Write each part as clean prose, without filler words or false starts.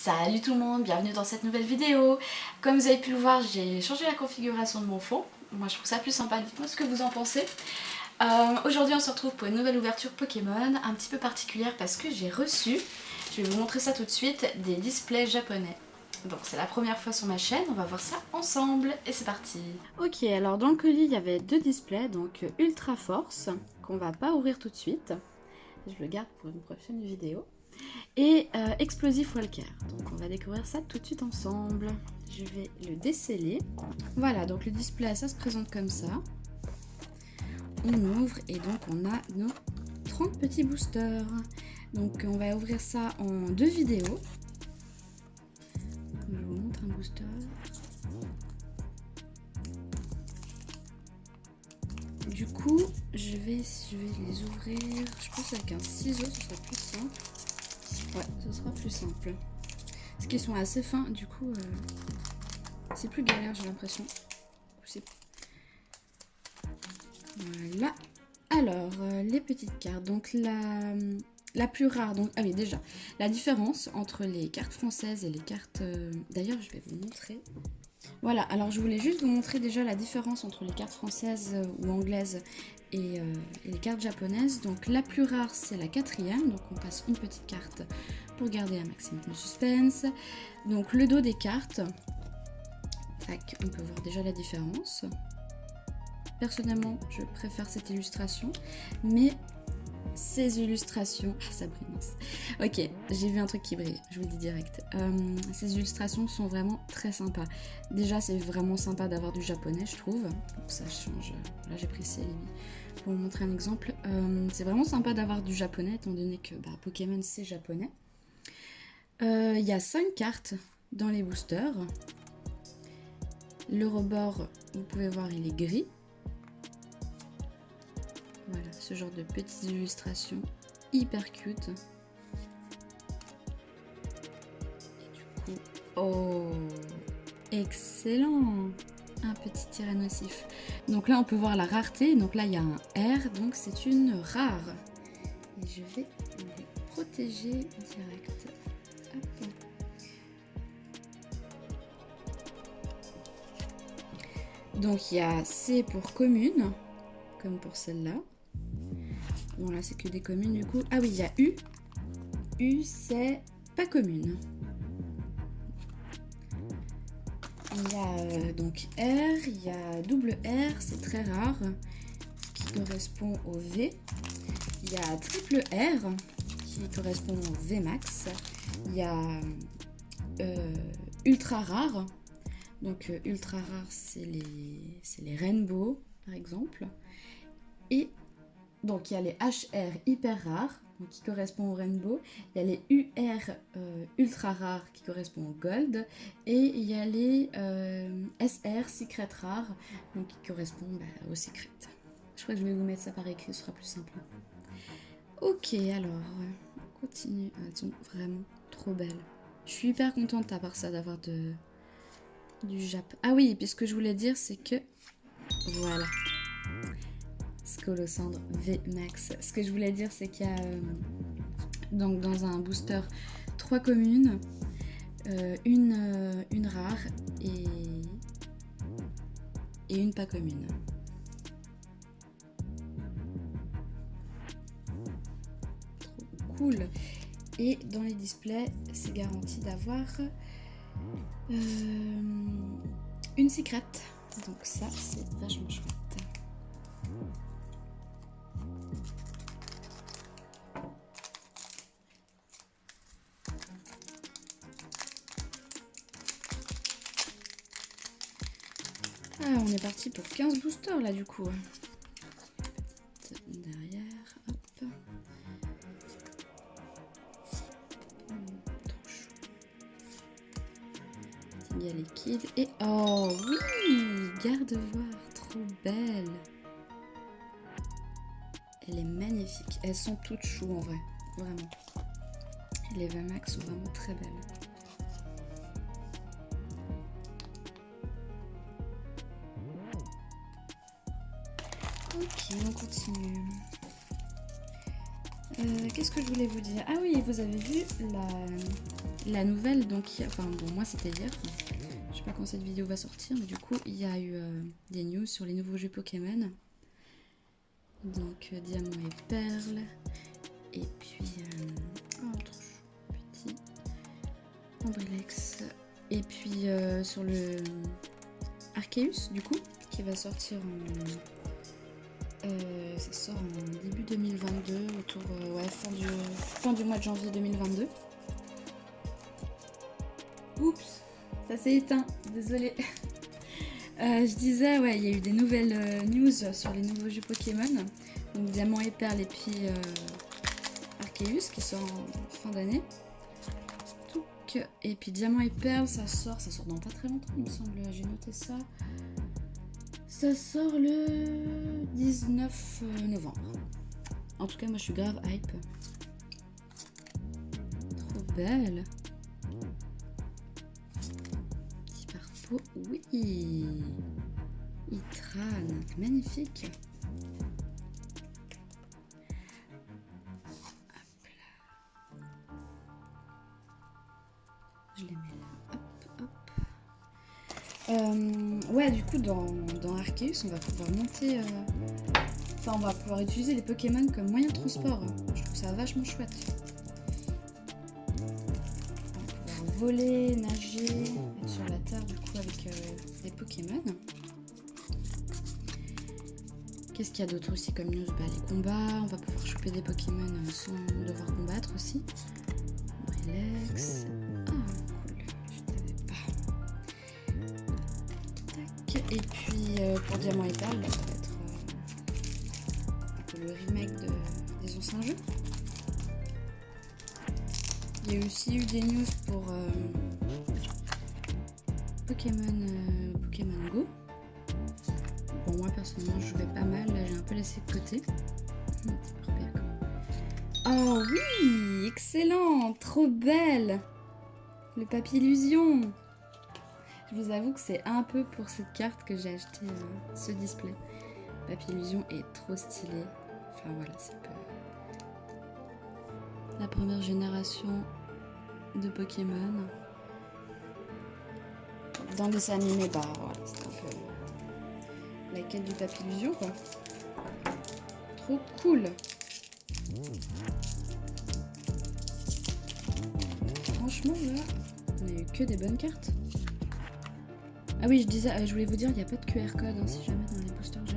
Salut tout le monde, bienvenue dans cette nouvelle vidéo. Comme vous avez pu le voir, j'ai changé la configuration de mon fond. Moi je trouve ça plus sympa, dites-moi ce que vous en pensez. Aujourd'hui on se retrouve pour une nouvelle ouverture Pokémon, un petit peu particulière parce que j'ai reçu, je vais vous montrer ça tout de suite, des displays japonais. Donc c'est la première fois sur ma chaîne, on va voir ça ensemble et c'est parti. Ok, alors dans le colis il y avait deux displays, donc Ultra Force, qu'on va pas ouvrir tout de suite. Je le garde pour une prochaine vidéo. Et Explosif Walker. Donc on va découvrir ça tout de suite ensemble. Je vais le déceler. Voilà, donc le display, ça se présente comme ça. On ouvre et donc on a nos 30 petits boosters. Donc on va ouvrir ça en deux vidéos. Je vous montre un booster. Du coup, je vais les ouvrir, je pense avec un ciseau, ce sera plus simple. Ouais, ce sera plus simple. Parce qu'ils sont assez fins, du coup, c'est plus galère, j'ai l'impression. Voilà. Alors, les petites cartes. Donc, la plus rare. Donc, ah oui, déjà, la différence entre les cartes françaises et les cartes... D'ailleurs, je vais vous montrer. Voilà, alors je voulais juste vous montrer déjà la différence entre les cartes françaises ou anglaises et les cartes japonaises. Donc la plus rare c'est la quatrième, donc on passe une petite carte pour garder un maximum de suspense. Donc le dos des cartes, tac, on peut voir déjà la différence. Personnellement je préfère cette illustration, mais ces illustrations... Ah, ça brille, mince. Ok, j'ai vu un truc qui brille, je vous le dis direct. Ces illustrations sont vraiment très sympas. Déjà, c'est vraiment sympa d'avoir du japonais, je trouve. Donc, ça change. Là, j'ai pris Céline pour vous montrer un exemple. C'est vraiment sympa d'avoir du japonais, étant donné que Pokémon, c'est japonais. Il y a 5 cartes dans les boosters. Le rebord, vous pouvez voir, il est gris. Voilà, ce genre de petites illustrations hyper cute. Et du coup, oh, excellent! Un petit tyrannosif. Donc là, on peut voir la rareté. Donc là, il y a un R, donc c'est une rare. Et je vais les protéger direct. Hop. Donc il y a C pour commune, comme pour celle-là. Bon là c'est que des communes du coup. Ah oui, il y a U. U c'est pas commune. Il y a donc R, il y a double R, c'est très rare, qui correspond au V. Il y a triple R, qui correspond au V max. Il y a ultra rare. Donc ultra rare c'est les rainbow par exemple. Et donc il y a les HR hyper rares, donc qui correspondent au rainbow. Il y a les UR ultra rares qui correspondent au gold. Et il y a les SR secret rares, donc qui correspondent au secret. Je crois que je vais vous mettre ça par écrit, ce sera plus simple. Ok, alors on continue. Elles sont vraiment trop belles. Je suis hyper contente à part ça d'avoir du Jap. Ah oui, et puis ce que je voulais dire c'est que voilà. Scolosandre V Max. Ce que je voulais dire, c'est qu'il y a donc dans un booster 3 communes, une rare et une pas commune. Trop cool. Et dans les displays, c'est garanti d'avoir une secrète. Donc ça, c'est vachement chouette. Ah, on est parti pour 15 boosters là du coup. Derrière, hop. Trop chou. Tiga liquide et oh oui, garde-voir, trop belle. Elle est magnifique. Elles sont toutes choues en vrai, vraiment. Les VMAX sont vraiment très belles. Ok, on continue. Qu'est-ce que je voulais vous dire? Ah oui, vous avez vu la nouvelle, donc, enfin bon, moi c'était hier. Je sais pas quand cette vidéo va sortir, mais du coup, il y a eu des news sur les nouveaux jeux Pokémon. Donc, Diamant et Perle. Et puis, oh, trop chou, petit. Ambrilex. Et puis, sur le Arceus, du coup, qui va sortir ça sort en début 2022, autour, ouais, fin du mois de janvier 2022. Oups, ça s'est éteint, désolée. Je disais, ouais, il y a eu des nouvelles news sur les nouveaux jeux Pokémon. Donc Diamant et Perle et puis Arceus qui sort en fin d'année. Et puis Diamant et Perle, ça sort dans pas très longtemps, il me semble, j'ai noté ça. Ça sort le 19 novembre. En tout cas, moi je suis grave hype. Trop belle. Petit parpo, oui. Itran, magnifique. Hop là. Je les mets là. Hop, hop. Ouais, du coup, dans Arceus, on va pouvoir monter. Enfin, on va pouvoir utiliser les Pokémon comme moyen de transport. Je trouve ça vachement chouette. On va pouvoir voler, nager, être sur la terre, du coup, avec les Pokémon. Qu'est-ce qu'il y a d'autre aussi comme news? Bah, les combats, on va pouvoir choper des Pokémon sans devoir combattre aussi. Relax. Ah, cool. Je savais pas. Tac. Et puis, pour Diamant et Perle, ça va être un peu le remake des anciens jeux. Il y a aussi eu des news pour Pokémon Go. Bon, moi personnellement, je jouais pas mal. Là, j'ai un peu laissé de côté. Oh oui, excellent, trop belle. Le papier illusion. Je vous avoue que c'est un peu pour cette carte que j'ai acheté ce display. Papier illusion est trop stylé. Enfin voilà, c'est un peu la première génération de Pokémon. Dans le dessin animé, bah voilà, c'est un peu la quête du papier illusion quoi. Trop cool. Franchement là, on a eu que des bonnes cartes. Ah oui, je voulais vous dire, il n'y a pas de QR code hein, si jamais dans les boosters JEP.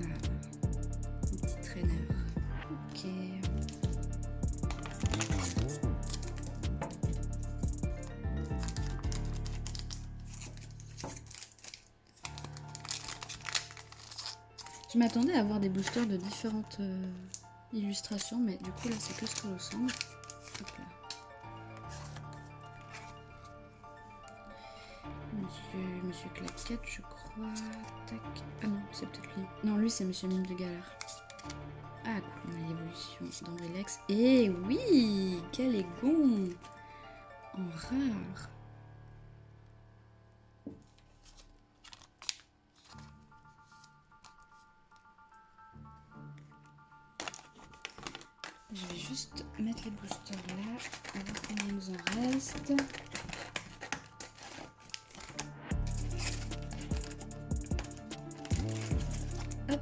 Un petit traîneur. Ok. Je m'attendais à avoir des boosters de différentes illustrations, mais du coup là c'est que ce que ressemble. Hop là. Monsieur Claquette, je crois. Tac. Ah non, c'est peut-être lui. Non, lui c'est Monsieur Mime de Galère. Ah cool, on a l'évolution d'Ambrilex. Et oui, quel égon en rare. Je vais juste mettre les boosters là, on va voir combien il nous en reste. Hop,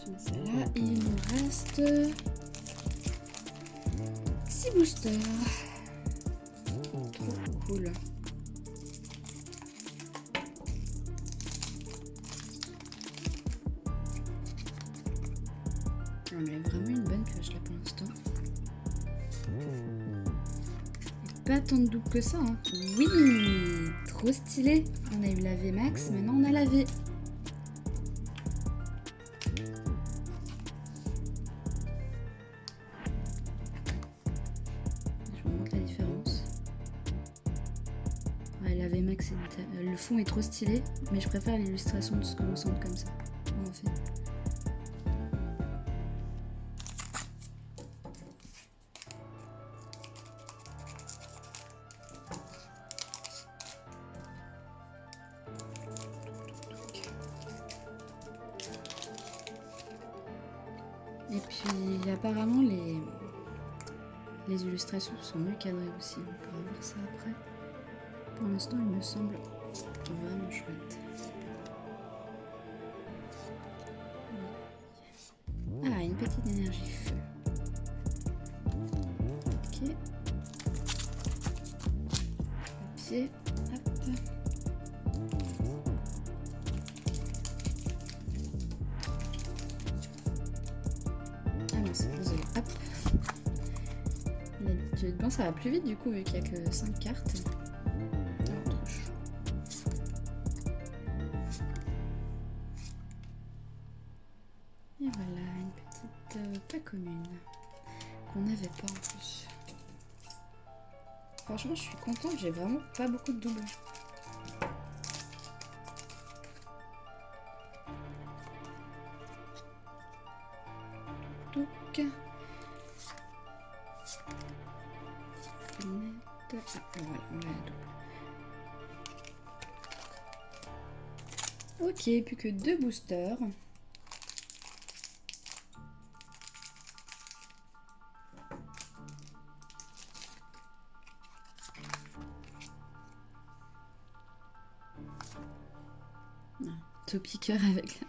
je mets ça là et il nous reste 6 boosters. Trop cool. On a vraiment une bonne pioche là pour l'instant. Pas tant de doubles que ça. Hein. Oui, trop stylé. On a eu la VMAX, maintenant on a la V. Je vous montre la différence. Ouais, la VMAX, le fond est trop stylé, mais je préfère l'illustration de ce que ressemble comme ça. En fait. puis apparemment les illustrations sont mieux cadrées aussi, on pourra voir ça après. Pour l'instant il me semble vraiment chouette. Ah, une petite énergie feu. Ok. Papier. Hop. Ah non, c'est désolé. Hop. L'habitude. Bon, ça va plus vite du coup, vu qu'il n'y a que 5 cartes. Oh, trop chaud. Et voilà, une petite pas commune. Qu'on n'avait pas en plus. Franchement, je suis contente, j'ai vraiment pas beaucoup de doubles. Donc, voilà, on a la double. Ok, plus que 2 boosters. Topiqueur avec la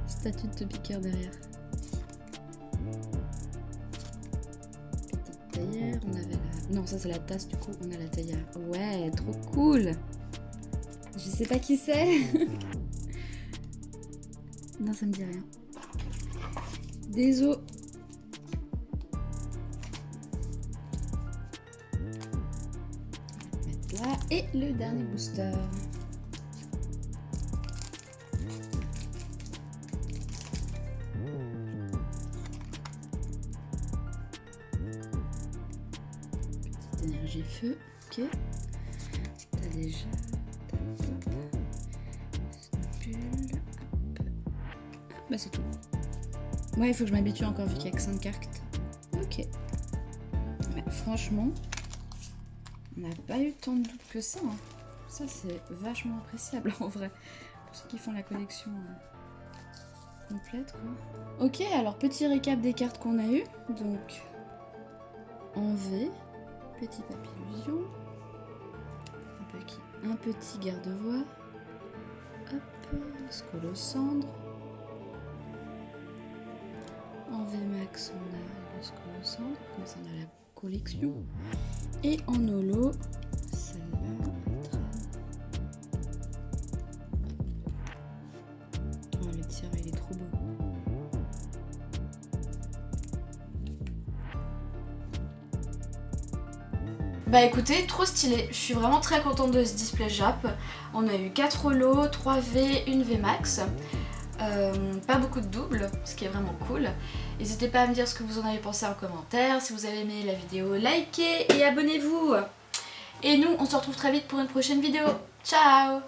statue de Topiqueur derrière. Petite théière, on avait la... Non, ça c'est la tasse, du coup on a la théière. Ouais, trop cool. Je sais pas qui c'est. Non, ça me dit rien. Des os. Mettre là. Et le dernier booster. Énergie feu, ok. T'as déjà. Snowball. Bah c'est tout. Ouais, il faut que je m'habitue encore vu qu'il y a que 5 cartes. Ok. Bah, franchement, on n'a pas eu tant de doutes que ça. Hein. Ça c'est vachement appréciable en vrai. Pour ceux qui font la collection complète quoi. Ok, alors petit récap des cartes qu'on a eues. Donc en V. Petit papillusion, un petit garde-voix, hop, scolocendre. En VMAX on a le scolocendre, comme ça on a la collection. Et en holo, celle-là, oh le tir il est trop beau. Bah écoutez, trop stylé, je suis vraiment très contente de ce display Jap. On a eu 4 holos, 3 V, 1 VMAX. Pas beaucoup de doubles, ce qui est vraiment cool. N'hésitez pas à me dire ce que vous en avez pensé en commentaire. Si vous avez aimé la vidéo, likez et abonnez-vous. Et nous, on se retrouve très vite pour une prochaine vidéo. Ciao!